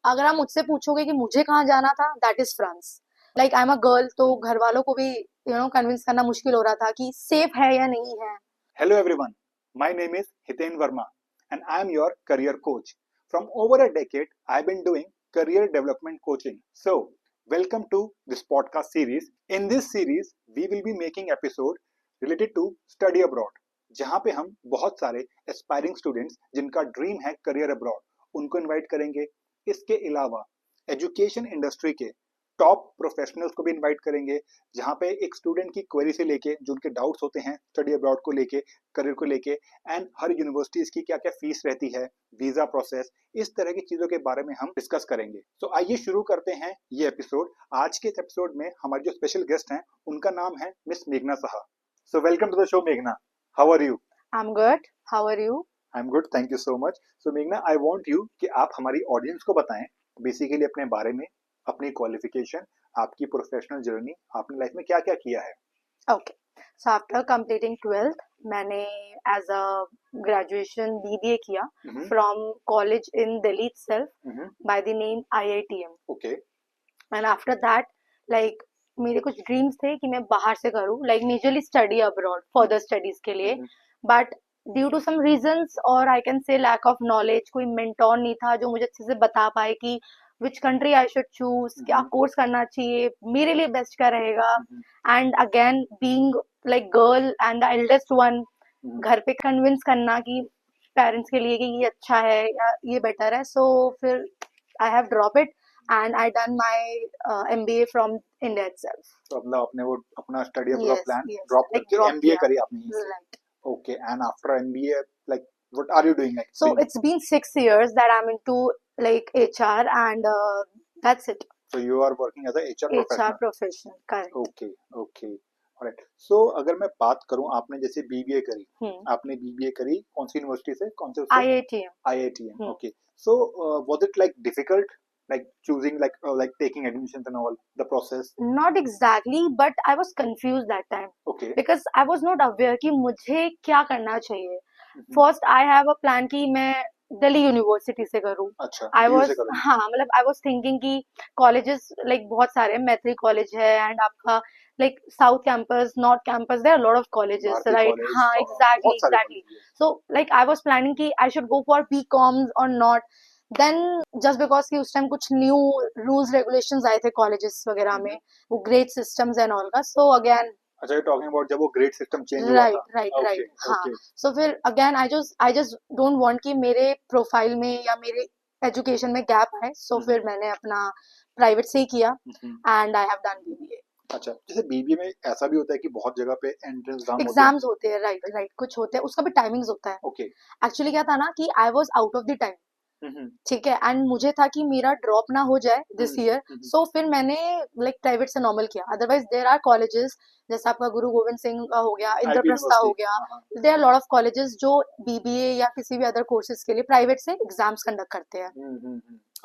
अगर आप मुझसे पूछोगे कि मुझे कहाँ जाना था, that is France. Like I am a girl, तो घर वालों को भी कन्विंस करना मुश्किल हो रहा था कि सेफ है या नहीं है। Hello everyone, my name is Hiten Verma and I am your career coach. From over a decade, I have been doing career development coaching. So, welcome to this podcast series. In this series, we will be making episode related to study abroad, जहाँ पे हम बहुत सारे aspiring students जिनका dream है career abroad उनको invite करेंगे। इसके अलावा एजुकेशन इंडस्ट्री के टॉप प्रोफेशनल्स को भी इनवाइट करेंगे, जहाँ पे एक स्टूडेंट की क्वेरी से लेके जो उनके डाउट्स होते हैं स्टडी अब्रॉड को लेके, करियर को लेके, एंड हर यूनिवर्सिटीज की क्या क्या फीस रहती है, वीजा प्रोसेस, इस तरह की चीजों के बारे में हम डिस्कस करेंगे। तो आइए शुरू करते हैं ये एपिसोड। आज के इस एपिसोड में हमारे जो स्पेशल गेस्ट हैं उनका नाम है मिस मेघना Saha. So welcome to the show मेघना, how are you? I am good, how are you? I am good, thank you so much. सो मेघना, आई वांट यू कि आप हमारी ऑडियंस को बताएं बेसिकली अपने बारे में, अपनी क्वालिफिकेशन, आपकी प्रोफेशनल जर्नी, आपने लाइफ में क्या क्या किया है। Okay, so after completing 12th मैंने एज अ ग्रेजुएशन बीबीए किया from college in Delhi itself by the name IITM. Okay, and after that like मेरे कुछ ड्रीम्स थे कि मैं बाहर से करूँ, like majorly study abroad further studies के लिए, but due to some reasons और I can say lack of knowledge, कोई मेंटोर नहीं था जो मुझे अच्छे से बता पाए कि which country I should choose, क्या कोर्स करना चाहिए, मेरे लिए बेस्ट क्या रहेगा। And again being like girl and the eldest one, घर पे कन्विंस करना कि पेरेंट्स के लिए कि ये अच्छा है या ये बेटर है, सो फिर I have drop it and I done my MBA from India itself. तो मतलब आपने वो अपना study abroad Yes, plan yes, drop like करके drop एमबीए किया. करी आपने यहीं से। Right. Okay, and after MBA like what are you doing like? So it's been 6 years that I'm into like HR and that's it. So you are working as a HR HR professional. professional, correct. Okay, okay, alright. So अगर मैं बात करूं, आपने जैसे BBA करी, आपने BBA करी कौन सी यूनिवर्सिटी से, कौन से उससे? IITM. IITM. Okay, so was it like difficult, like choosing like taking admissions and all the process? Not exactly, but I was confused that time Okay. because I was not aware कि मुझे क्या करना चाहिए. First I have a plan कि मैं Delhi university से करूँ. अच्छा, I दिल्ली was से करोगे? हाँ मतलब I was thinking कि colleges like बहुत सारे, मैत्री कॉलेज है and आपका like South campus, North campus, there are a lot of colleges, Bharati right? College, हाँ exactly, बहुत सारे exactly. कॉलेज हैं। So like I was planning कि I should go for BComs or not. Then just because कि उस time कुछ new rules regulations आए थे कॉलेजेस वगैरह में, वो ग्रेड सिस्टम्स एंड ऑल का, सो अगेन अच्छा, यू टॉकिंग अबाउट जब वो ग्रेड सिस्टम चेंज हुआ था। राइट राइट ओके, राइट, हाँ। ओके। सो फिर again I just don't want कि मेरे प्रोफाइल में या मेरे एजुकेशन में गैप है, सो फिर मैंने अपना प्राइवेट से ही किया and I have done BBA. अच्छा, जैसे बीबीए में ऐसा भी होता है कि बहुत जगह पे एंट्रेंस एग्जाम्स होते हैं, राइट राइट, कुछ होते हैं, उसका भी टाइमिंग्स होता है। ओके। एक्चुअली क्या था ना कि I was out of the time, ठीक है, एंड मुझे था कि मेरा ड्रॉप ना हो जाए दिस ईयर, सो फिर मैंने लाइक प्राइवेट से नॉर्मल किया। अदरवाइज देयर आर कॉलेजेस जैसे आपका गुरु गोविंद सिंह का हो गया, इंद्रप्रस्थ हो गया, there are lot of colleges जो बीबीए या किसी भी अदर कोर्सेज के लिए प्राइवेट से एग्जाम्स कंडक्ट करते हैं।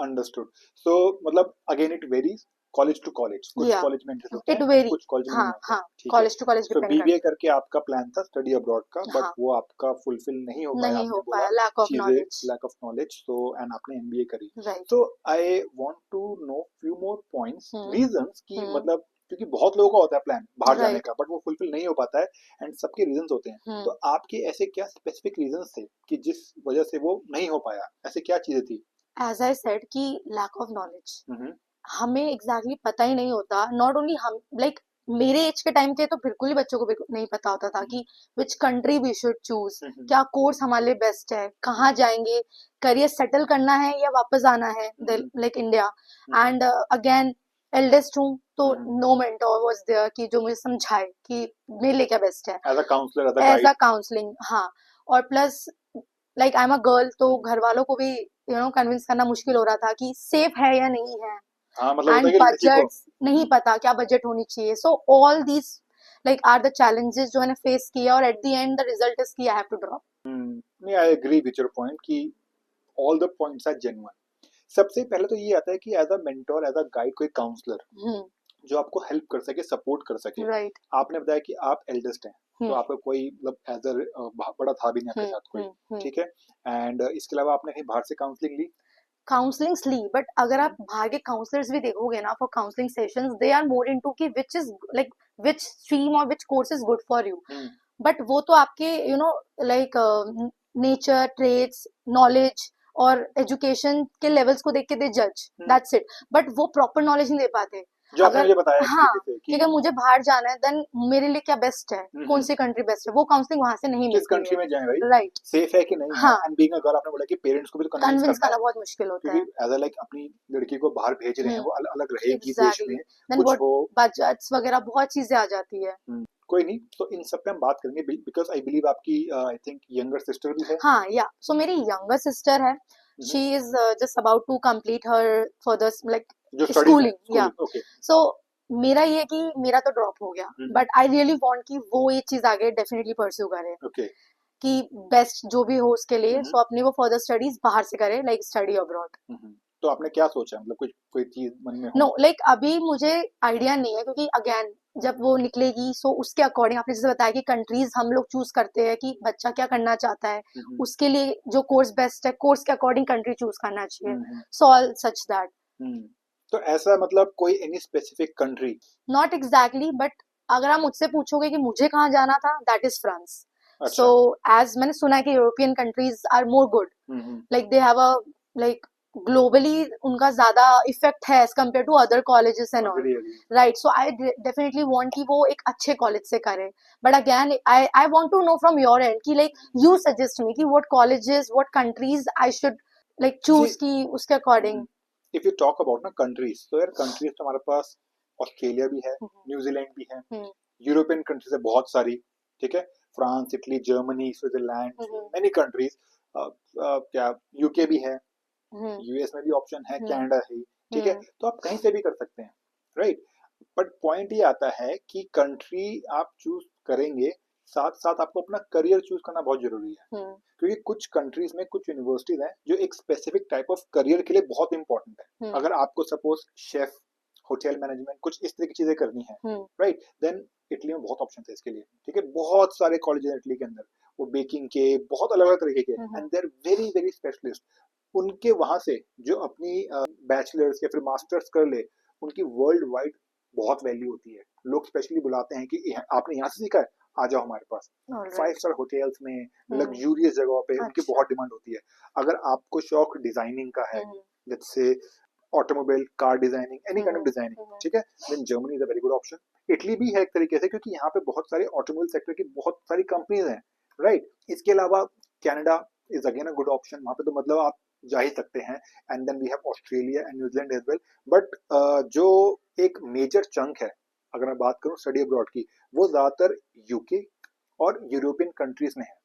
अंडरस्टूड। सो मतलब again it varies college to college, कुछ कॉलेज में इंटरेस्ट होते हैं, कुछ कॉलेज में नहीं होता। हाँ, कॉलेज टू कॉलेज तो डिपेंड बीबीए करता है। करके आपका प्लान था स्टडी अब्रॉड का, बट वो आपका फुलफिल नहीं हो पाया, नहीं हो पाया, lack of knowledge. Lack of knowledge, so and आपने एमबीए करी। Right. So I want to know few more points, reasons कि मतलब क्योंकि बहुत लोगों का होता है प्लान बाहर जाने का, बट वो फुलफिल नहीं हो पाता है एंड सबके रीजंस होते हैं। तो आपके ऐसे क्या स्पेसिफिक रीजंस थे कि जिस वजह से वो नहीं हो पाया? ऐसे क्या चीजें थी? एज आई सेड कि लैक ऑफ नॉलेज, हमें एग्जैक्टली पता ही नहीं होता। नॉट ओनली हम, लाइक मेरे एज के टाइम के तो बिल्कुल ही बच्चों को नहीं पता होता था कि which country we should choose, क्या कोर्स हमारे लिए बेस्ट है, कहाँ जाएंगे, करियर सेटल करना है या वापस आना है like India. And again eldest हूँ तो नो मेंटोर वाज देयर कि जो मुझे समझाए कि मेरे लिए क्या बेस्ट है, as a counsellor, as a counselling. हाँ, और plus like I am a girl, तो घर वालों को भी कन्विंस करना मुश्किल हो रहा था कि सेफ है या नहीं है। हाँ, मतलब एंड बजट नहीं पता क्या बजट होनी चाहिए, so all these like are the challenges जो मैंने फेस किया, और at the end the result is कि आई हैव टू ड्रॉप। नहीं, I agree with your point कि all the points are genuine. सबसे पहले तो ये आता है कि as a mentor, as a guide, कोई काउंसलर जो आपको हेल्प कर सके, सपोर्ट कर सके। राइट। आपने बताया कि आप एल्डेस्ट हैं, तो आपका कोई मतलब एज अ बड़ा था भी नहीं आपके साथ कोई, ठीक है। एंड इसके अलावा आपने कहीं बाहर से काउंसलिंग ली? काउंसलिंग्स ली, बट अगर आप बाहर के काउंसलर्स भी देखोगे ना for counselling sessions, they are more into कि which is like which stream और which course is good for you. But वो तो आपके लाइक नेचर, ट्रेड्स, नॉलेज और एजुकेशन के लेवल्स को देख के दे जज, दैट्स इट. बट वो प्रॉपर नॉलेज नहीं दे पाते. जो आपने अगर मुझे बताया हाँ, तरीके से ठीक है, मुझे बाहर जाना है, देन मेरे लिए क्या बेस्ट है, कौन सी कंट्री बेस्ट है, वो काउंसलिंग वहां से नहीं किस मिलती कंट्री में जाएं भाई, राइट. सेफ है कि नहीं है. हाँ, एंड बीइंग अ गर्ल, आपने बोला कि पेरेंट्स को भी तो कन्विंस कन्विंस करना करना है, बहुत मुश्किल होता है. क्योंकि एज अ लाइक अपनी लड़की को बाहर भेज रहे हैं, वो अलग रहेगी देश एग्जैक्टली. में, देन कुछ व्हाट हो. बजट्स वगैरह बहुत चीजें आ जाती है. कोई नहीं, तो इन सब पे हम बात करेंगे, बिकॉज आई बिलीव आपकी आई थिंक यंगर सिस्टर भी है. हाँ, या सो मेरी यंगर सिस्टर है. She is just about to complete her further like जो स्टडीज है, स्कूलिंग. Yeah okay. सो मेरा ये है कि मेरा तो ड्रॉप हो गया, बट आई रियली वांट कि वो ये चीज आगे डेफिनेटली परस्यू करे, ओके. कि बेस्ट जो भी हो उसके लिए. सो अपनी वो फर्दर स्टडीज बाहर से करे, लाइक स्टडी अब्रॉड. तो आपने क्या सोचा, मतलब कुछ कोई चीज मन में हो? नो, लाइक अभी मुझे आइडिया नहीं है, क्योंकि अगेन जब वो निकलेगी सो उसके अकॉर्डिंग, आपने जैसे बताया कि कंट्रीज हम लोग चूज करते हैं कि बच्चा क्या करना चाहता है, उसके लिए जो कोर्स बेस्ट है, कोर्स के अकॉर्डिंग कंट्री चूज करना चाहिए. So all such that. तो ऐसा मतलब कोई any specific country? Not exactly, but अगर आप मुझसे पूछोगे कि मुझे कहाँ जाना था, that is France. So as मैंने सुना है कि European countries are more good, like they have a like globally उनका ज्यादा इफेक्ट है as compare to other colleges and all, right. So I definitely want कि वो एक अच्छे कॉलेज से करे. But again I want to know from your end कि लाइक यू सजेस्ट मी कि what colleges, what countries I should like choose की उसके according. If you talk about ना कंट्रीज, तो यार कंट्रीज तो हमारे पास ऑस्ट्रेलिया भी है, न्यूजीलैंड भी है, यूरोपियन कंट्रीज है बहुत सारी, ठीक है, France, Italy, Germany, Switzerland, many countries. क्या यूके भी है, यूएस में भी ऑप्शन है, कनाडा है, ठीक है. तो आप कहीं से भी कर सकते हैं, राइट. बट पॉइंट ये आता है कि कंट्री आप चूज करेंगे, साथ साथ आपको अपना करियर चूज करना बहुत जरूरी है. क्योंकि कुछ कंट्रीज में कुछ यूनिवर्सिटीज हैं जो एक स्पेसिफिक टाइप ऑफ करियर के लिए बहुत इंपॉर्टेंट है. अगर आपको सपोज शेफ, होटल मैनेजमेंट, कुछ इस तरह की चीजें करनी है, राइट, देन इटली में बहुत ऑप्शन है इसके लिए, ठीक है. बहुत सारे कॉलेज हैं इटली के अंदर, वो बेकिंग के बहुत अलग अलग तरीके के, and they are very very specialist. उनके वहां से जो अपनी बैचलर्स या फिर मास्टर्स कर ले, उनकी वर्ल्ड वाइड बहुत वैल्यू होती है. लोग स्पेशली बुलाते हैं कि आपने यहाँ से सीखा है, आ जाओ हमारे पास. 5 स्टार होटल्स में, लग्जूरियस जगहों पे उनकी बहुत डिमांड होती है. अगर आपको शौक डिजाइनिंग का है, let's say automobile, car designing, any kind of designing, ठीक है, then Germany is a very good option. Italy भी है एक तरीके से, क्योंकि यहाँ पे बहुत सारे ऑटोमोबाइल सेक्टर की बहुत सारी कंपनीज हैं, राइट. इसके अलावा Canada is again a good option. वहां पे तो मतलब आप जा ही सकते हैं. And then we have Australia and New Zealand as well. But जो एक मेजर चंक है, अगर मैं बात करूं स्टडी अब्रॉड की, वो ज्यादातर यूके और यूरोपियन कंट्रीज में है.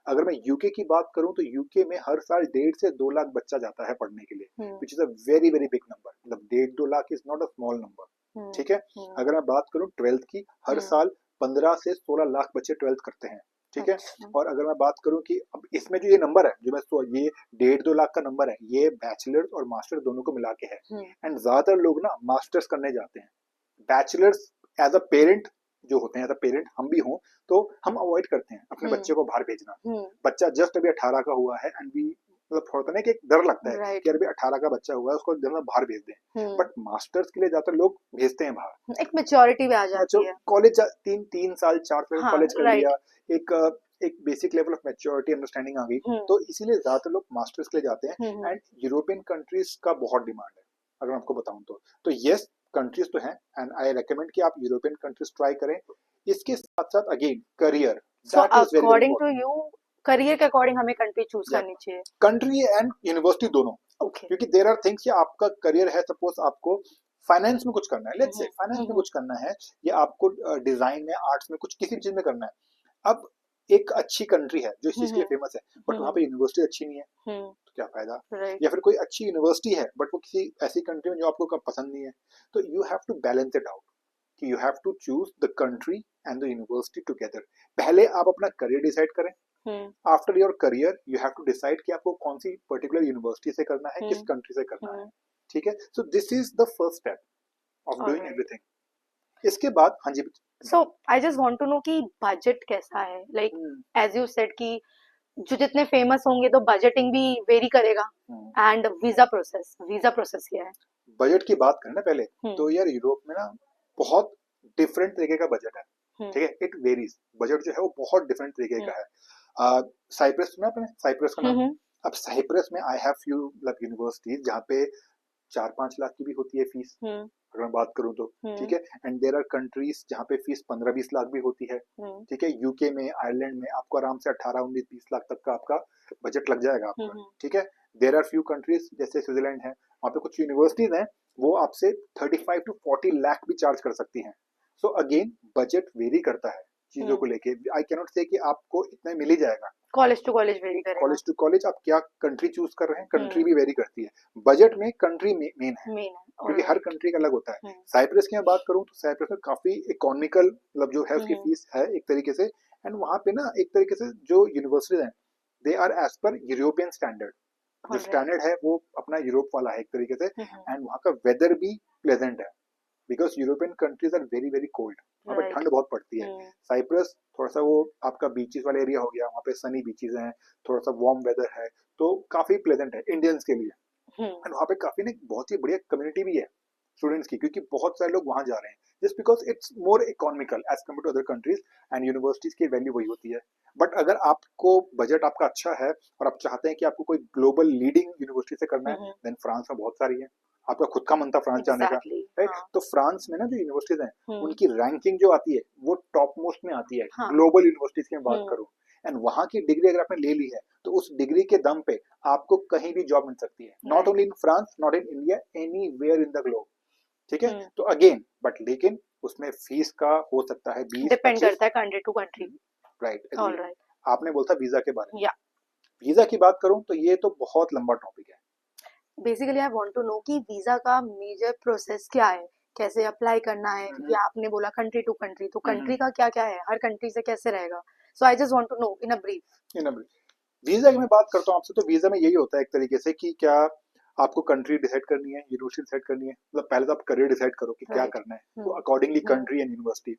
अगर मैं यूके की बात करूं तो यूके में हर साल 1.5 से 2 लाख बच्चा जाता है पढ़ने के लिए, which is a very very big number. मतलब 1.5-2 lakh is not a small number, ठीक है. अगर मैं बात करूं 12th की, हर साल 15 से 16 लाख बच्चे 12th करते हैं, ठीक है. और अगर मैं बात करूं कि अब इसमें जो ये नंबर है, जो मैं ये 1.5-2 लाख का नंबर है, ये बैचलर्स और मास्टर्स दोनों को मिला के है. एंड ज्यादातर लोग ना मास्टर्स करने जाते हैं. बैचलर्स एज अ पेरेंट जो होते हैं, एज अ पेरेंट हम भी हों तो हम अवॉइड करते हैं अपने बच्चे को बाहर भेजना. बच्चा जस्ट अभी 18 का हुआ है, एंड भी मतलब थोड़ा ना कि एक डर लगता है कि अभी 18 का बच्चा हुआ है, उसको बाहर भेज दें. बट मास्टर्स के लिए ज्यादातर लोग भेजते हैं बाहर. एक मेच्योरिटी भी आ जाती है. कॉलेज 3 साल 4 साल कॉलेज कर लिया, एक basic level of maturity, understanding आ गई, तो इसीलिए ज्यादातर लोग मास्टर्स के लिए जाते हैं. एंड यूरोपियन कंट्रीज का बहुत डिमांड है, अगर आपको बताऊं तो यस, कंट्रीज तो हैं, एंड आई रेकमेंड कि आप यूरोपियन कंट्रीज ट्राई करें. इसके साथ साथ again career, according to you career के अकॉर्डिंग हमें कंट्री चूज करनी चाहिए, कंट्री एंड यूनिवर्सिटी दोनों. क्योंकि देयर आर थिंग्स, आपका करियर है, सपोज आपको फाइनेंस में कुछ करना है, लेट्स से फाइनेंस में कुछ करना है, या आपको डिजाइन में, आर्ट्स में, कुछ किसी भी चीज में करना है. अब एक अच्छी कंट्री है जो इस चीज के लिए फेमस है, बट वहां पे यूनिवर्सिटी अच्छी नहीं है, तो क्या फायदा. या फिर कोई अच्छी यूनिवर्सिटी है बट वो किसी ऐसी कंट्री में जो आपको पसंद नहीं है, तो you have to balance it out कि you have to choose the country and the university together. पहले आप अपना करियर डिसाइड करें. After your career you have to decide कि आपको कौन सी पर्टिकुलर यूनिवर्सिटी से करना है, किस कंट्री से करना है, ठीक है. So this is the first step of doing everything. इसके बाद हाँ जी. So I just want to know कि बजट कैसा है, लाइक एज यू सेड कि जो जितने फेमस होंगे तो बजटिंग भी वेरी करेगा। एंड वीजा प्रोसेस क्या है? बजट की बात करें ना पहले, हम्म तो यार यूरोप में ना बहुत डिफरेंट तरीके का बजट है। हम्म ठीक है, इट वेरीज, बजट जो है वो बहुत डिफरेंट तरीके का है। साइप्रस सुना आपने, साइप्रस का नाम? हम्म अब साइप्रस में आई हैव फ्यू मतलब यूनिवर्सिटीज जहाँ पे 4-5 लाख की भी होती है फीस, हम्म अगर मैं बात करूँ तो। ठीक है, एंड देयर आर कंट्रीज जहाँ पे फीस 15-20 लाख भी होती है। हम्म ठीक है, यूके में, आयरलैंड में आपको आराम से 18-19-20 लाख तक का आपका बजट लग जाएगा आपका। हम्म ठीक है, देयर आर फ्यू कंट्रीज जैसे स्विट्जरलैंड है, वहाँ पे कुछ यूनिवर्सिटीज हैं वो आपसे 35-40 लाख भी चार्ज कर सकती हैं। सो अगेन बजट वेरी करता है चीजों को लेके। आई कैनॉट से कि आपको इतना मिल ही जाएगा। कॉलेज टू कॉलेज वेरी करेगा। कॉलेज टू कॉलेज आप क्या कंट्री चूज कर रहे हैं, कंट्री हम्म भी वेरी करती है। बजट में कंट्री मेन है, मेन है। क्योंकि हर ऑलराइट। कंट्री का अलग होता है। हम्म साइप्रस की मैं बात करूं तो साइप्रस में काफी इकोनॉमिकल मतलब जो है उसकी हम्म फीस है एक तरीके से। एंड वहां पे ना एक तरीके से जो यूनिवर्सिटीज हैं they are as per European standard. जो ऑलराइट। स्टैंडर्ड है वो अपना यूरोप वाला है एक तरीके से। हम्म एंड वहाँ का वेदर भी प्लेजेंट है, because European countries are very very cold, वहाँ पे राइट। ठंड बहुत पड़ती है। हम्म साइप्रस थोड़ा सा वो आपका बीचेस वाला एरिया हो गया, वहाँ पे सनी बीचेस हैं, थोड़ा सा वार्म वेदर है, तो काफी प्लेजेंट है इंडियंस के लिए। हम्म एंड वहाँ पे काफी ना बहुत ही बढ़िया कम्युनिटी भी है स्टूडेंट्स की, क्योंकि बहुत सारे लोग वहाँ जा रहे हैं just because it's more economical as compare to other countries. And universities की वैल्यू वही होती है। बट अगर आपको बजट आपका अच्छा है और आप चाहते हैं कि आपको कोई ग्लोबल लीडिंग यूनिवर्सिटी से करना है, हम्म देन फ्रांस में बहुत सारी है। आपका खुद का मन था फ्रांस जाने का, एग्जैक्टली। राइट? हाँ। तो फ्रांस में ना जो यूनिवर्सिटीज हैं हम्म उनकी रैंकिंग जो आती है वो टॉप मोस्ट में आती है हाँ। ग्लोबल यूनिवर्सिटीज की मैं बात हम्म करूँ। एंड वहां की डिग्री अगर आपने ले ली है तो उस डिग्री के दम पे आपको कहीं भी जॉब मिल सकती है, not right. Only in France, not in India, anywhere in the globe. ठीक है, हम्म तो अगेन बट लेकिन उसमें फीस का हो सकता है बीस डिपेंड पच्चीस करता है country to country. Right, agree. Alright. आपने बोलता वीजा के बारे में, या वीजा की बात करूं तो ये तो बहुत लंबा टॉपिक है। Basically I want to know कि वीजा का मेजर प्रोसेस क्या है, कैसे अप्लाई करना है, क्योंकि हम्म आपने बोला कंट्री टू कंट्री, तो हम्म कंट्री का क्या क्या है, हर कंट्री से कैसे रहेगा? So I just want to know in a brief. इन वीजा की मैं बात करता हूँ आपसे, तो वीजा में यही होता है एक तरीके से कि क्या आपको कंट्री डिसाइड करनी है, यूनिवर्सिटी डिसाइड करनी है, मतलब पहले तो आप करियर डिसाइड करो कि क्या राइट। करना है, तो hmm accordingly hmm country and university.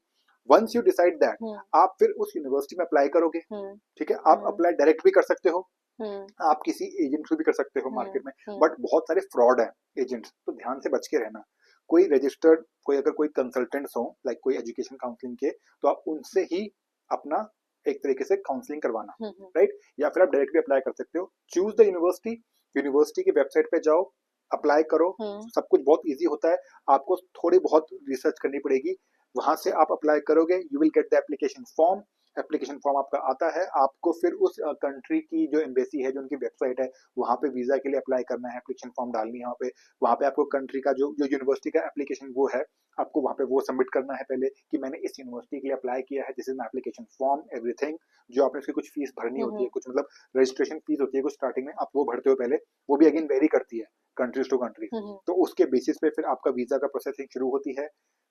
Once you decide that, hmm आप फिर उस यूनिवर्सिटी में अप्लाई करोगे। हम्म ठीक है, आप हम्म अप्लाई डायरेक्ट भी कर सकते हो, हम्म आप किसी एजेंट से भी कर सकते हो मार्केट में। हम्म बट बहुत सारे फ्रॉड है एजेंट्स, तो ध्यान से बच के रहना। कोई रजिस्टर्ड कोई अगर कोई कंसल्टेंट्स हो लाइक कोई एजुकेशन काउंसलिंग के, तो आप उनसे ही अपना एक तरीके से काउंसलिंग करवाना, हम्म राइट? या फिर आप डायरेक्ट भी अप्लाई कर सकते हो। चूज द यूनिवर्सिटी, यूनिवर्सिटी की वेबसाइट पे जाओ, अप्लाई करो, हम्म सब कुछ बहुत इजी होता है। आपको थोड़ी बहुत रिसर्च करनी पड़ेगी, वहां से आप अप्लाई करोगे, you will get the application form. Application form आपका आता है, आपको फिर उस कंट्री की जो एम्बेसी है, जो उनकी वेबसाइट है, वहां पे वीजा के लिए अप्लाई करना है, एप्लीकेशन फॉर्म डालनी है वहां पे आपको कंट्री का जो जो यूनिवर्सिटी का एप्लीकेशन वो है, आपको वहां पे वो सबमिट करना है पहले कि मैंने इस यूनिवर्सिटी के लिए अप्लाई किया है, this is my application form, everything. जो आपने उसकी कुछ फीस भरनी होती है, कुछ मतलब रजिस्ट्रेशन फीस होती है कुछ स्टार्टिंग में, आप वो भरते हो पहले, वो भी अगेन वेरी करती है कंट्रीज टू कंट्री। हम्म तो उसके बेसिस पे फिर आपका वीजा का प्रोसेसिंग शुरू होती है।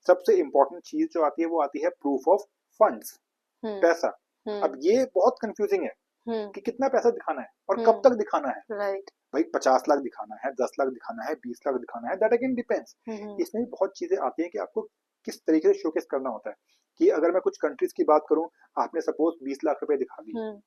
सबसे इंपॉर्टेंट चीज जो आती है वो आती है प्रूफ ऑफ फंड्स, हम्म पैसा। अब ये बहुत कंफ्यूजिंग है हम्म कि कितना पैसा दिखाना है और कब तक दिखाना है। राइट। भाई 50 लाख दिखाना है, 10 लाख दिखाना है, 20 लाख दिखाना है, दैट अगेन डिपेंड्स। हम्म इसमें भी बहुत चीजें आती हैं कि आपको किस तरीके से शोकेस करना होता है। कि अगर मैं कुछ कंट्रीज की बात करूं, आपने सपोज 20 लाख रुपए दिखा दिए, हम्म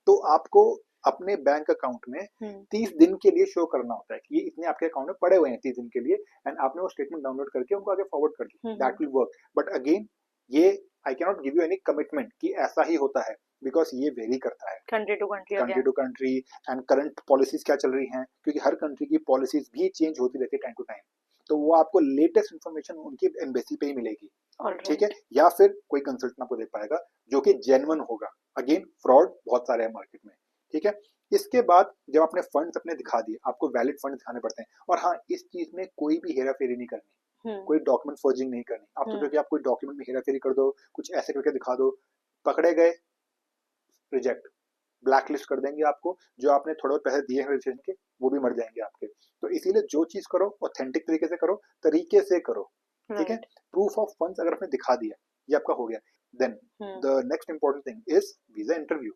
तो आपको अपने बैंक अकाउंट में हम्म 30 दिन के लिए शो करना होता है कि ये इतने आपके अकाउंट में पड़े हुए हैं 30 दिन के लिए। एंड आपने वो स्टेटमेंट डाउनलोड करके उनको आगे फॉरवर्ड कर दी, that will work. But again ये I cannot give you any commitment कि ऐसा ही होता है, बिकॉज ये वेरी करता है country to country country again. To country. And current policies क्या चल रही हैं, क्योंकि हर कंट्री की पॉलिसीज भी चेंज होती रहती है टाइम टू टाइम, तो वो आपको लेटेस्ट इन्फॉर्मेशन उनकी एम्बेसी पे ही मिलेगी। ठीक है, ऑलराइट। या फिर कोई कंसल्टेंट आपको दे पाएगा जो कि जेन्युइन होगा। अगेन फ्रॉड बहुत सारे हैं मार्केट में। ठीक है, इसके बाद जब आपने फंड्स अपने दिखा दिए, आपको वैलिड फंड दिखाने पड़ते हैं। और हाँ, इस चीज में कोई भी हेरा फेरी नहीं करनी, हम्म कोई डॉक्यूमेंट फर्जिंग नहीं करनी। आप सोचो हम्म कि आप कोई डॉक्यूमेंट में हेरा फेरी कर दो, कुछ ऐसे करके दिखा दो, पकड़े गए, रिजेक्ट, ब्लैक लिस्ट कर देंगे आपको। जो आपने थोड़े बहुत पैसे दिए हैं रजिस्ट्रेशन के, वो भी मर जाएंगे आपके। तो इसीलिए जो चीज करो ऑथेंटिक तरीके से करो, तरीके से करो। ठीक है, राइट। प्रूफ ऑफ फंड्स अगर आपने दिखा दिया, ये आपका हो गया। Then hmm the next important thing is visa interview.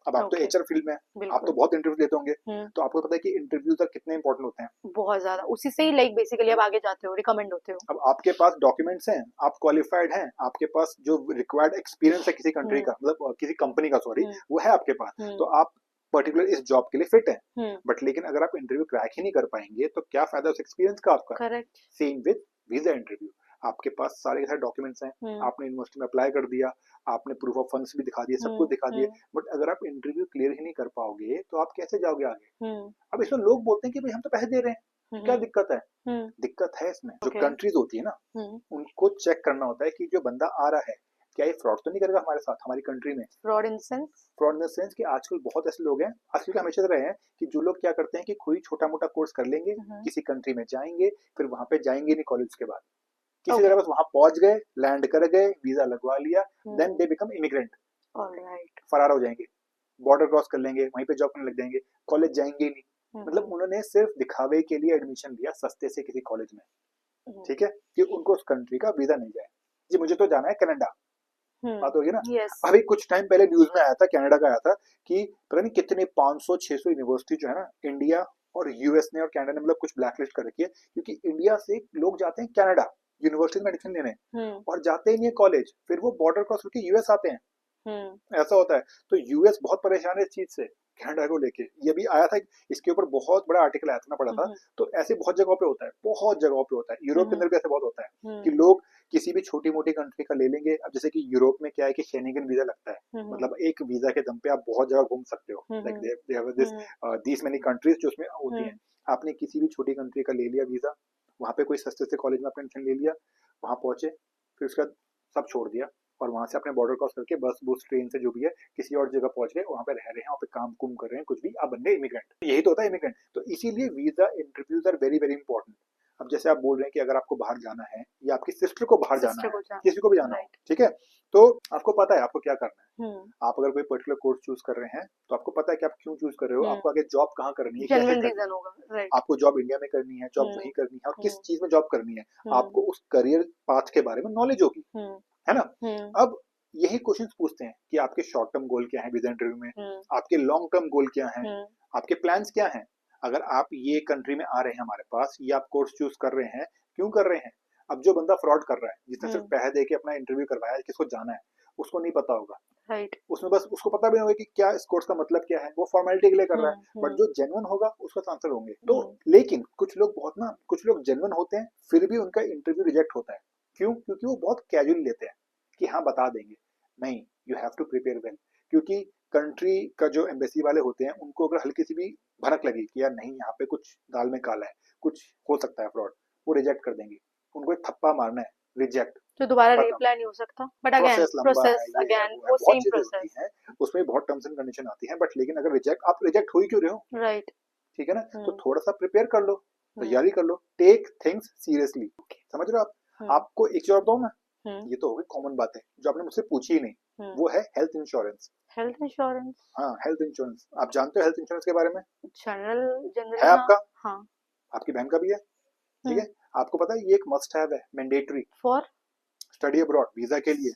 अब आप तो ओके, एचआर फील्ड में हैं, आप तो बिल्कुल। बहुत इंटरव्यू लेते होंगे, हम्म, तो आपको पता है कि इंटरव्यूज कितने इंपॉर्टेंट होते हैं। बहुत ज्यादा, उसी से ही लाइक बेसिकली आप आगे जाते हो, रिकमेंड होते हो। अब आपके पास डॉक्यूमेंट्स हैं, आप क्वालिफाइड हैं, आपके पास जो रिक्वायर्ड एक्सपीरियंस है किसी कंट्री हम्म, का, मतलब किसी कंपनी का, सॉरी, हम्म, वो है आपके पास, हम्म, तो आप पर्टिकुलर इस जॉब के लिए फिट हैं। हम्म, बट लेकिन अगर आप इंटरव्यू क्रैक ही नहीं कर पाएंगे तो क्या फायदा उस एक्सपीरियंस का आपका। Correct. Same with visa interview, आपके पास सारे के सारे डॉक्यूमेंट्स हैं, हम्म, आपने यूनिवर्सिटी में अप्लाई कर दिया, आपने प्रूफ ऑफ फंड्स भी दिखा दिए, सब हम्म, कुछ दिखा दिए, हम्म, बट अगर आप इंटरव्यू क्लियर ही नहीं कर पाओगे तो आप कैसे जाओगे आगे। हम्म, अब इसमें लोग बोलते हैं कि भाई हम तो पैसे दे रहे हैं, क्या हम्म, दिक्कत है। हम्म, दिक्कत है इसमें, जो ओके, कंट्रीज होती है ना, हम्म, उनको चेक करना होता है कि जो बंदा आ रहा है क्या ये फ्रॉड तो नहीं करेगा हमारे साथ, हमारी कंट्री में। Fraud in sense. Fraud in the sense कि आजकल बहुत ऐसे लोग हैं, आजकल के हमेशा से रहे हैं, कि जो लोग क्या करते हैं कि कोई छोटा मोटा कोर्स कर लेंगे, हम्म, किसी कंट्री में जाएंगे, फिर वहां पे जाएंगे नहीं कॉलेज के बाद, किसी ओके, तरह बस वहां पहुंच गए, लैंड कर गए, वीजा लगवा लिया, then hmm, they become immigrant, alright, फरार हो जाएंगे, बॉर्डर क्रॉस कर लेंगे, वहीं पे जॉब करने लग जाएंगे, कॉलेज जाएंगे ही नहीं। मतलब हम्म, उन्होंने सिर्फ दिखावे के लिए एडमिशन लिया सस्ते से किसी कॉलेज में, हम्म, ठीक है, कि उनको उस कंट्री का वीजा मिल जाए। जी मुझे तो जाना है कनाडा, बात होगी ना। यस, अभी कुछ टाइम पहले न्यूज में आया था, कनाडा का आया था, कि पता नहीं कितने 500-600 यूनिवर्सिटी जो है ना, इंडिया और यूएस ने और कनाडा ने मतलब कुछ ब्लैकलिस्ट कर रखी है, क्योंकि इंडिया से लोग जाते हैं कनाडा यूनिवर्सिटी में एडमिशन लेने, हम्म, और जाते ही नहीं है कॉलेज, फिर वो बॉर्डर क्रॉस होकर यूएस आते हैं, हम्म, ऐसा होता है। तो यूएस बहुत परेशान है इस चीज से, कनाडा को लेके, ये भी आया था, इसके ऊपर बहुत बड़ा आर्टिकल आया था, मैं पढ़ा था। हम्म, तो ऐसे बहुत जगहों पे होता है, बहुत जगहों पे होता है, यूरोप के हम्म, अंदर भी ऐसे बहुत होता है, कि हम्म, लोग किसी भी छोटी मोटी कंट्री का ले लेंगे। अब जैसे कि यूरोप में क्या है कि शेंगन वीजा लगता है, हम्म, मतलब एक वीजा के दम पे आप बहुत जगह घूम सकते हो, like hmm, they have this hmm, these many countries जो उसमें होती हैं। हम्म, आपने किसी भी छोटी कंट्री का ले लिया वीजा, वहां पे कोई सस्ते से कॉलेज में आपने एडमिशन ले लिया, वहां पहुंचे, फिर उसके बाद सब छोड़ दिया, और वहां से अपने बॉर्डर क्रॉस करके बस बस ट्रेन से जो भी है किसी और जगह पहुंच गए, वहां पे रह रहे हैं, वहां पे काम कुम कर रहे हैं, कुछ भी, आप बन गए इमिग्रेंट। यही तो होता है इमिग्रेंट। तो इसीलिए visa interviews are very very important. अब जैसे आप बोल रहे हैं कि अगर आपको बाहर जाना है या आपकी सिस्टर को बाहर जाना सिस्टर है, को जाना, किसी को भी जाना हो, राइट, ठीक है, तो आपको पता है आपको क्या करना है। हम्म, आप अगर कोई पर्टिकुलर कोर्स चूज कर रहे हैं तो आपको पता है कि आप क्यों चूज कर रहे हो, हम्म, आपको आगे जॉब कहाँ करनी है, कैसे जेन्युइन करनी रीजन है, होगा, राइट, आपको जॉब इंडिया में करनी है, जॉब हम्म, वहीं करनी है, और किस हम्म, चीज में जॉब करनी है, हम्म, आपको उस करियर पाथ के बारे में नॉलेज होगी, हम्म, है ना। हम्म, अब यही क्वेश्चंस पूछते हैं कि आपके शॉर्ट टर्म गोल क्या है वीजा इंटरव्यू में, हम्म, आपके लॉन्ग टर्म गोल क्या है, हम्म, आपके प्लान्स क्या हैं। अगर आप ये कंट्री में आ रहे हैं हमारे पास, ये आप कोर्स चूज कर रहे हैं, क्यों कर रहे हैं। अब जो बंदा फ्रॉड कर रहा है, जिसने सिर्फ हम्म, पैसे दे के अपना इंटरव्यू करवाया है, किसको जाना है, उसको नहीं पता होगा, राइट, उसमें बस उसको पता भी नहीं होगा कि क्या इस कोर्स का मतलब क्या है, वो फॉर्मेलिटी के लिए कर रहा है। हम्म, बट जो जेन्युइन होगा उसका आंसर होंगे तो। हम्म, लेकिन कुछ लोग बहुत ना, कुछ लोग जेन्युइन होते हैं, फिर भी उनका इंटरव्यू रिजेक्ट होता है। क्यों? क्योंकि वो बहुत कैजुअली लेते हैं कि हाँ बता देंगे। नहीं, you have to prepare well, क्योंकि कंट्री का जो एम्बेसी वाले होते हैं, उनको अगर हल्की सी भी भनक लगी कि यार नहीं यहाँ पे कुछ दाल में काला है, कुछ हो सकता है फ्रॉड, वो रिजेक्ट कर देंगे। उनको एक थप्पा मारना है, रिजेक्ट, तो दोबारा खत्म। रिअप्लाई नहीं हो सकता, बट अगेन प्रोसेस लंबा है, प्रोसेस, ये है अगेन वो है, वो बहुत सेम चीजें होती प्रोसेस, हैं, उसमें बहुत टर्म्स एंड कंडीशन आती हैं। बट लेकिन अगर रिजेक्ट, आप रिजेक्ट हो ही क्यों रहे हो, राइट, ठीक है ना, तो हम्म, थोड़ा सा प्रिपेयर कर लो, हम्म, तैयारी कर लो, टेक थिंग्स सीरियसली, समझ रहे हो आप। हम्म, आपको एक चीज और बताऊं मैं, हम्म, ये तो हो गई कॉमन बात है जो आपने मुझसे पूछी ही नहीं, हम्म, वो है हेल्थ इंश्योरेंस। हेल्थ इंश्योरेंस, हाँ, हेल्थ इंश्योरेंस, आप जानते हो हेल्थ इंश्योरेंस के बारे में, जनरल, है जनरली हाँ, आपका, हाँ, आपकी बहन का भी है, ठीक हम्म, है। आपको पता है ये एक मस्ट हैव है, mandatory, for, study abroad visa के लिए।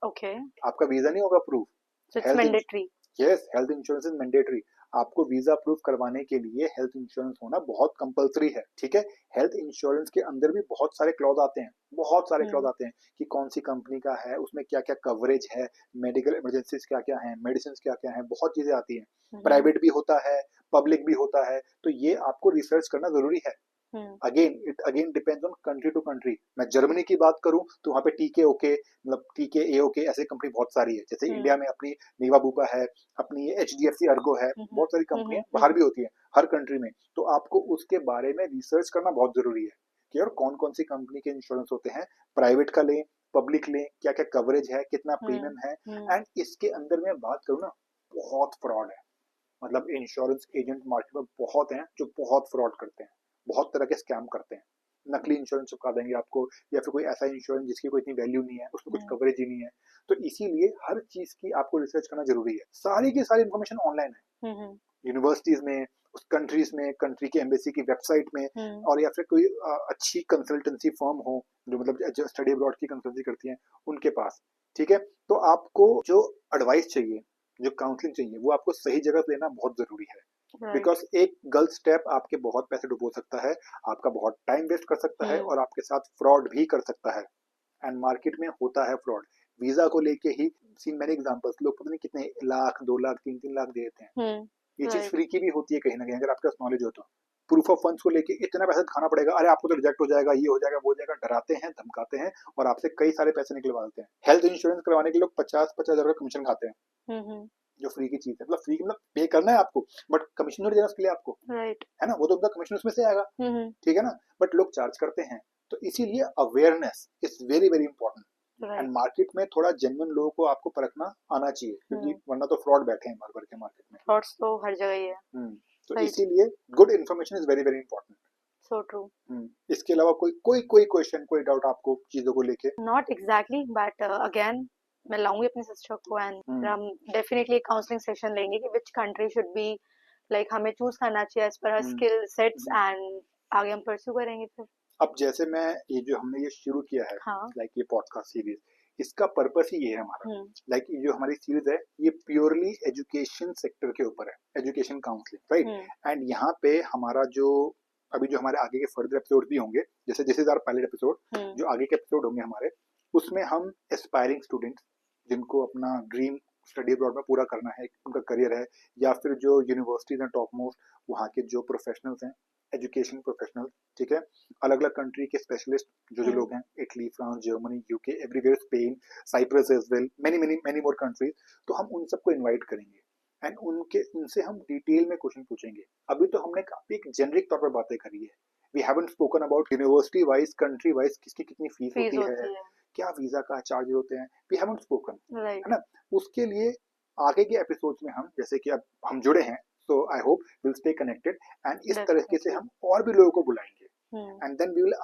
ओके, आपका वीजा नहीं होगा proof, so it's health, mandatory, yes, health insurance is mandatory. आपको वीजा अप्रूव करवाने के लिए हेल्थ इंश्योरेंस होना बहुत कंपलसरी है, ठीक है। हेल्थ इंश्योरेंस के अंदर भी बहुत सारे क्लॉज आते हैं, बहुत सारे क्लॉज हम्म, आते हैं, कि कौन सी कंपनी का है, उसमें क्या क्या कवरेज है, मेडिकल इमरजेंसीज क्या क्या है, मेडिसिन क्या क्या है, बहुत चीजें आती हैं। हम्म, प्राइवेट भी होता है, पब्लिक भी होता है, तो ये आपको रिसर्च करना जरूरी है। Hmm, again it again depends on country to country. मैं जर्मनी की बात करूं तो वहां पे टीके ओके, मतलब टीके ए ओके, ऐसे कंपनी बहुत सारी है। जैसे हम्म, इंडिया में अपनी नीवा बुपा है, अपनी H D F C Ergo है, हम्म, बहुत सारी कंपनियां बाहर भी होती है, हर कंट्री में। तो आपको उसके बारे में रिसर्च करना बहुत जरूरी है, कि यार कौन कौन सी कंपनी के इंश्योरेंस होते हैं, प्राइवेट का लें, पब्लिक लें, क्या क्या कवरेज है, कितना हम्म, प्रीमियम है। हम्म, एंड इसके अंदर मैं बात करूँ ना, बहुत फ्रॉड है, मतलब इंश्योरेंस एजेंट मार्केट में बहुत हैं जो बहुत फ्रॉड करते हैं, बहुत तरह के स्कैम करते हैं। नकली इंश्योरेंस चिपका देंगे आपको, या फिर कोई ऐसा इंश्योरेंस जिसकी कोई इतनी वैल्यू नहीं है, उसमें कुछ हम्म, कवरेज ही नहीं है। तो इसीलिए हर चीज की आपको रिसर्च करना जरूरी है। सारी की सारी इन्फॉर्मेशन ऑनलाइन है, हम्म, यूनिवर्सिटीज में, उस कंट्रीज में, कंट्री की एम्बेसी की वेबसाइट में, हम्म, और या फिर कोई अच्छी कंसल्टेंसी फर्म हो जो मतलब जो स्टडी अब्रॉड की कंसल्टेंसी करती हैं, उनके पास, ठीक है। तो आपको जो एडवाइस चाहिए, जो काउंसलिंग चाहिए वो आपको सही जगह पे लेना बहुत जरूरी है, राइट। बिकॉज एक गलत स्टेप आपके बहुत पैसे डुबो सकता है, आपका बहुत टाइम वेस्ट कर सकता है और आपके साथ फ्रॉड भी कर सकता है। एंड मार्केट में होता है फ्रॉड। वीजा को लेके ही सीन मैनी एग्जांपल्स, लोग पता नहीं कितने लाख, 2 लाख, 3-3 लाख दे देते हैं। ये चीज राइट। फ्री की भी होती है कहीं ना कहीं, अगर आपके पास नॉलेज हो तो। प्रूफ ऑफ फंड्स को लेके इतना पैसा खाना पड़ेगा, अरे आपको तो रिजेक्ट हो जाएगा, ये हो जाएगा, वो हो जाएगा, डराते हैं, धमकाते हैं और आपसे कई सारे पैसे निकलवा देते हैं। हेल्थ इंश्योरेंस करवाने के लोग 50-50 हजार का कमीशन खाते हैं, जो फ्री की चीज है। मतलब फ्री मतलब पे करना है आपको, बट कमीशन थोड़ी देना उसके लिए आपको, राइट। है ना, वो तो उनका कमीशन उसमें से आएगा, ठीक है ना, बट लोग चार्ज करते हैं। तो इसीलिए awareness is very very important. And right. Market में थोड़ा जेन्युइन लोगों को आपको परखना आना चाहिए, क्योंकि वरना तो फ्रॉड बैठे हैं भर भर के मार्केट में। फ्रॉड्स तो हर जगह ही है। तो Right. इसीलिए good information is very very important. So true. इसके अलावा कोई क्वेश्चन, कोई डाउट आपको चीजों को लेके? Not exactly, but again, मैं लाऊंगी अपनी सिस्टर को एंड हम डेफिनेटली काउंसलिंग सेशन लेंगे कि which country should be, like हमें चूज करना चाहिए as per her skill sets and आगे हम परस्यू करेंगे फिर। अब जैसे मैं ये जो हमने ये शुरू किया है, हाँ। लाइक ये पॉडकास्ट सीरीज, इसका पर्पस ही ये है हमारा। लाइक ये जो हमारी सीरीज है ये प्योरली एजुकेशन सेक्टर के ऊपर है, एजुकेशन काउंसलिंग, राइट। एंड यहाँ पे हमारा जो अभी जो हमारे आगे के फर्दर एपिसोड भी होंगे, जैसे this is our pilot episode, जो आगे के एपिसोड होंगे हमारे, उसमें हम एस्पायरिंग स्टूडेंट्स जिनको अपना ड्रीम स्टडी अब्रॉड में पूरा करना है, उनका करियर है, या फिर जो यूनिवर्सिटीज हैं टॉप मोस्ट, वहाँ के जो प्रोफेशनल्स हैं, एजुकेशन प्रोफेशनल, ठीक है, अलग अलग कंट्री के स्पेशलिस्ट जो लोग हैं, Italy, France, Germany, UK, everywhere, Spain, Cyprus as well, many many many more countries. तो हम उन सबको इनवाइट करेंगे एंड उनसे हम डिटेल में क्वेश्चन पूछेंगे। अभी तो हमने काफी एक जेनरिक तौर पर बातें करी है, we haven't spoken about university wise, country wise किसकी कितनी फीस होती है, क्या वीजा का चार्ज होते हैं, वी हैवंट स्पोकन, है ना। उसके लिए आगे के एपिसोड्स में हम, जैसे कि अब हम जुड़े हैं, so I hope we'll stay connected and इस तरीके से हम और भी लोगों को बुलाएंगे and then we will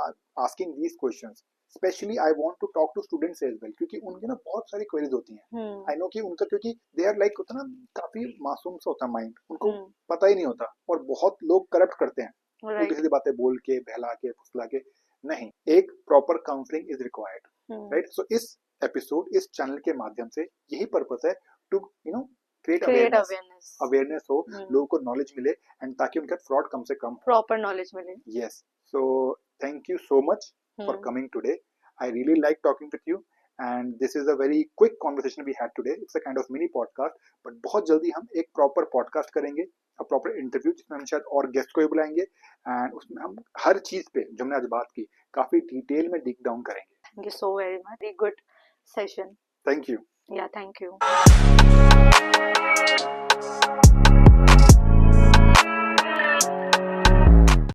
asking these questions, especially I want to talk to students as well, क्योंकि उनकी ना बहुत सारी queries होती हैं। I know कि उनका, क्योंकि they are like होता ना, काफी मासूम सा होता है माइंड, उनको पता ही नहीं होता, और बहुत लोग करप्ट करते हैं, उल्टी सीधी बातें बोल के, बहला के, फुसला के। नहीं, एक proper counselling is required, right. So इस एपिसोड, इस चैनल के माध्यम से यही पर्पस है, to you know create awareness हो, लोगों को नॉलेज मिले एंड ताकि उनका फ्रॉड कम से कम, प्रॉपर नॉलेज मिले। Yes, so thank you so much for coming today, I really like talking with you and this is a very quick conversation we had today, it's a kind of mini podcast, but बहुत जल्दी हम एक proper podcast करेंगे, a proper interview, जिसमें हम शायद और guest को भी बुलाएंगे एंड उसमें हम हर चीज पे जो हमने आज बात की काफी डिटेल में डिग डाउन करेंगे। Thank you so very much, very good session. Thank you. Yeah, thank you.